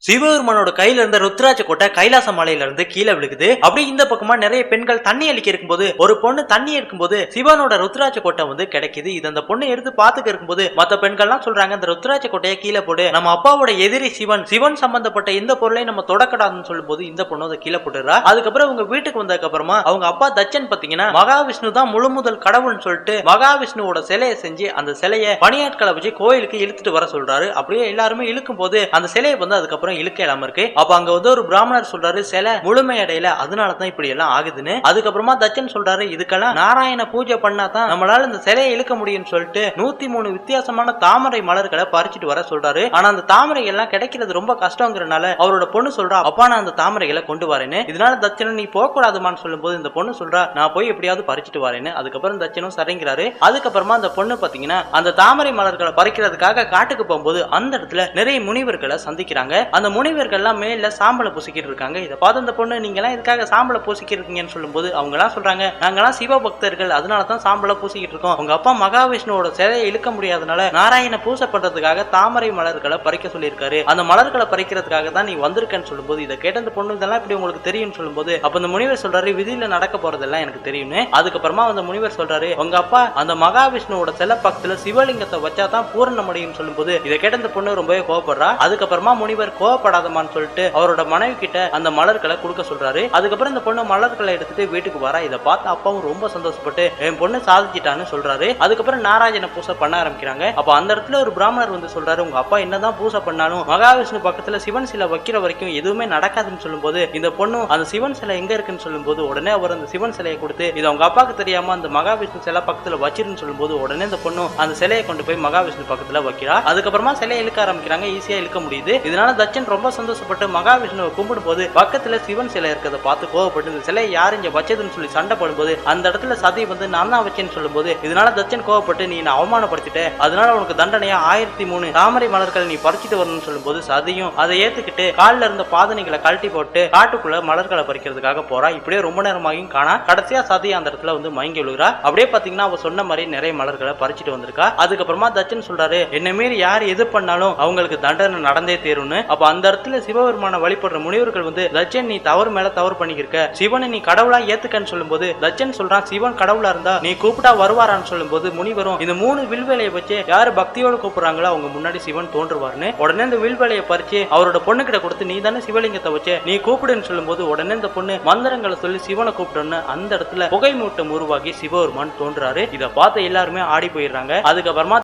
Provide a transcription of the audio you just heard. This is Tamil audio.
சிவபெருமானோட கையில இருந்த ருத்ராட்ச கோட்டை கைலாச மலையில இருந்து கீழே விழுகுது. அப்படி இந்த பக்கமா நிறைய பெண்கள் தண்ணி அளிக்க இருக்கும்போது ஒரு பொண்ணு தண்ணி எடுக்கும்போது சிவனோட ருத்ராட்ச கோட்டை வந்து கிடைக்குது. இது அந்த பொண்ணு எடுத்து பாத்துக்க இருக்கும்போது மத்த பெண்கள்லாம் சொல்றாங்க, இந்த ருத்ராட்ச கோட்டையை கீழே போடு, நம்ம அப்பாவோட எதிரி சிவன் சம்பந்தப்பட்ட எந்த பொருளையும் நம்ம தொடக்கூடாதுன்னு சொல்லும் போது இந்த பொண்ணு அதை கீழே போட்டுறா. அதுக்கப்புறம் அவங்க வீட்டுக்கு வந்ததுக்கு அப்புறமா அவங்க அப்பா தச்சன் பாத்தீங்கன்னா மகாவிஷ்ணு தான் முழு முதல் கடவுள்னு சொல்லிட்டு மகாவிஷ்ணுவோட சிலையை செஞ்சு அந்த சிலையை பணியாட்களை வச்சு கோயிலுக்கு இழுத்துட்டு வர சொல்றாரு. அப்படியே எல்லாருமே இழுக்கும் போது அந்த சிலையை வந்து அதுக்கப்புறம் இழுக்க இல்லாம இருக்கு. அப்ப அங்க வந்து ஒரு பிராமணர் சொல்றாரு, சிலை முழுமையடையில, அதனாலதான் இப்படி எல்லாம் ஆகுதுன்னு. அதுக்கப்புறமா தச்சன் சொல்றாரு, இதுக்கெல்லாம் நாராயண பூஜை பண்ணாதான் நம்மளால இந்த சிலையை இழுக்க முடியும்னு சொல்லிட்டு 103 வித்தியாசமான தாமரை மலர்களை பறிச்சுட்டு வர சொல்றாரு. ஆனா அந்த தாமரை எல்லாம் கிடைக்கிறது ரொம்ப கஷ்டங்கிறனால அவரோட பொண்ணு சொல்றா, அப்பா நான் அந்த தாமரைகளை கொண்டு வரேன்னு. இதனால தச்சன் நீ போக கூடாதுமான்னு சொல்லும் போது இந்த பொண்ணு சொல்றா, நான் போய் எப்படியாவது பறிச்சுட்டு வரேன்னு. அதுக்கப்புறம் தச்சனும் சரிங்கிறாரு. அதுக்கப்புறமா அந்த பொண்ணு பாத்தீங்கன்னா அந்த தாமரை மலர்களை பறிக்கிறதுக்காக காட்டுக்கு போகும்போது அந்த இடத்துல நிறைய முனிவர்களை சந்திக்கிறாங்க. அந்த முனிவர்கள் எல்லாம் மேல சாம்பலை பூசிக்கிட்டு இருக்காங்க. இதை பார்த்து அந்த பொண்ணு, நீங்க எல்லாம் இதுக்காக சாம்பலை பூசிக்கிட்டு இருக்கீங்கன்னு சொல்லும்போது அவங்க எல்லாம் சொல்றாங்க, நாங்கெல்லாம் சிவ பக்தர்கள், அதனாலதான் சாம்பலை பூசிக்கிட்டு இருக்கோம். உங்க அப்பா மகாவிஷ்ணுவோட சிலையை இழுக்க முடியாதனால நாராயண பூசை பண்றதுக்காக தாமரை மலர்களை பறிக்க சொல்லியிருக்காரு. அந்த மலர்களை பறிக்கிறதுக்காக தான் நீ வந்திருக்கன்னு சொல்லும்போது இதை கேட்ட அந்த பொண்ணு, இதெல்லாம் இப்படி உங்களுக்கு தெரியும்னு சொல்லும்போது அப்ப அந்த முனிவர் சொல்றாரு, விதியில நடக்க போறதெல்லாம் எனக்கு தெரியும்னு. அதுக்கப்புறமா அந்த முனிவர் சொல்றாரு, உங்க அப்பா அந்த மகாவிஷ்ணுவோட சிலை பக்கத்துல சிவலிங்கத்தை வச்சாதான் பூரணம் அடையும் சொல்லும்போது இதை கேட்ட அந்த பொண்ணு ரொம்பவே கோவப்படுறா. அதுக்கப்புறமா முனிவர் கோவப்படாதமான்னு சொல்லிட்டு அவரோட மனைவி கிட்ட அந்த மலர்களை கொடுக்க சொல்றாரு. அதுக்கப்புறம் இந்த பொண்ணு மலர்களை எடுத்துட்டு வீட்டுக்கு வரா. இதை பார்த்து அப்பாவும் ரொம்ப சந்தோஷப்பட்டு என் பொண்ணு சாதிச்சிட்டான்னு சொல்றாரு. அதுக்கப்புறம் நாராயண பூசை பண்ண ஆரம்பிக்கிறாங்க. அப்ப அந்த இடத்துல ஒரு பிராமணர் வந்து சொல்றாரு, உங்க அப்பா என்னதான் பூசை பண்ணாலும் மகாவிஷ்ணு பக்கத்துல சிவன் சிலை வைக்கிற வரைக்கும் எதுவுமே நடக்காதுன்னு சொல்லும்போது இந்த பொண்ணு அந்த சிவன் சிலை எங்க இருக்குன்னு சொல்லும்போது உடனே அவர் அந்த சிவன் சிலையை கொடுத்து இது அவங்க அப்பாவுக்கு தெரியாம அந்த மகாவிஷ்ணு சிலை பக்கத்துல வச்சிருன்னு சொல்லும்போது உடனே இந்த பொண்ணு அந்த சிலையை கொண்டு போய் மகாவிஷ்ணு பக்கத்துல வைக்கிறா. அதுக்கப்புறமா சிலையை இழுக்க ஆரம்பிக்கிறாங்க. ஈஸியா இழுக்க முடியுது. இதனால தச்சன் ரொம்ப சந்தோஷப்பட்டு மகாவிஷ்ணுவை கும்பிடும் போது பக்கத்துல சிவன் சிலை இருக்கிறத பார்த்து கோவப்பட்டு இந்த சிலை யாரு இங்க வச்சதுன்னு சொல்லி சண்டை போடும்போது அந்த இடத்துல சதி வந்து நான் தான் வச்சேன்னு சொல்லும்போது இதனால தச்சன் கோவப்பட்டு நீ அவமானப்படுத்திட்ட, அதனால உனக்கு தண்டனையா 1003 தாமரை மலர்கள் நீ பறிச்சுட்டு வரணும்னு சொல்லும்போது சதியும் அதை ஏத்துக்கிட்டு காலில் இருந்த பாதனைகளை கழட்டி போட்டு காட்டுக்குள்ள மலர்களை பறிக்கிறதுக்காக போறா. இப்படியே ரொம்ப நேரமாகியும் காணா. கடைசியா சதி அந்த இடத்துல வந்து மயங்கி விழுகிறா. அப்படியே பாத்தீங்கன்னா அவ சொன்ன மாதிரி நிறைய மலர்களை பறிச்சுட்டு வந்திருக்கா. அதுக்கப்புறமா தச்சன் சொல்றாரு, என்ன மீறி யார் எது பண்ணாலும் அவங்களுக்கு தண்டனை நடந்தே தேரும்னு. அப்ப அந்த இடத்துல சிவபெருமான வழிபடுற முனிவர்கள் வந்து தச்சன் நீ தவறு மேல தவறு பண்ணிருக்க, சிவனை நீ கடவுளா ஏத்துக்கன்னு சொல்லும்போது தச்சன் சொல்றான், சிவன் கடவுளா இருந்தா நீ கூப்பிட்டா வருவாரான்னு சொல்லும்போது முனிவரும் இந்த 3 வில்வேலையை வச்சு யாரு பக்தியோடு கூப்பிடுறாங்களோ அவங்க முன்னாடி சிவன் தோன்றுவார்னு. உடனே இந்த வில்வேலையை பறிச்சு அவரோட பொண்ணு கிட்ட கொடுத்து நீ தானே சிவலிங்கத்தை வச்சு நீ கூப்பிடுன்னு சொல்லும்போது உடனே இந்த பொண்ணு மந்திரங்களை சொல்லி சிவனை கூப்பிட்டோன்னு அந்த இடத்துல புகை மூட்டம் உருவாகி சிவபெருமான் தோன்றாரு. இதை பார்த்து எல்லாருமே ஆடி போயிடுறாங்க. அதுக்கப்புறமா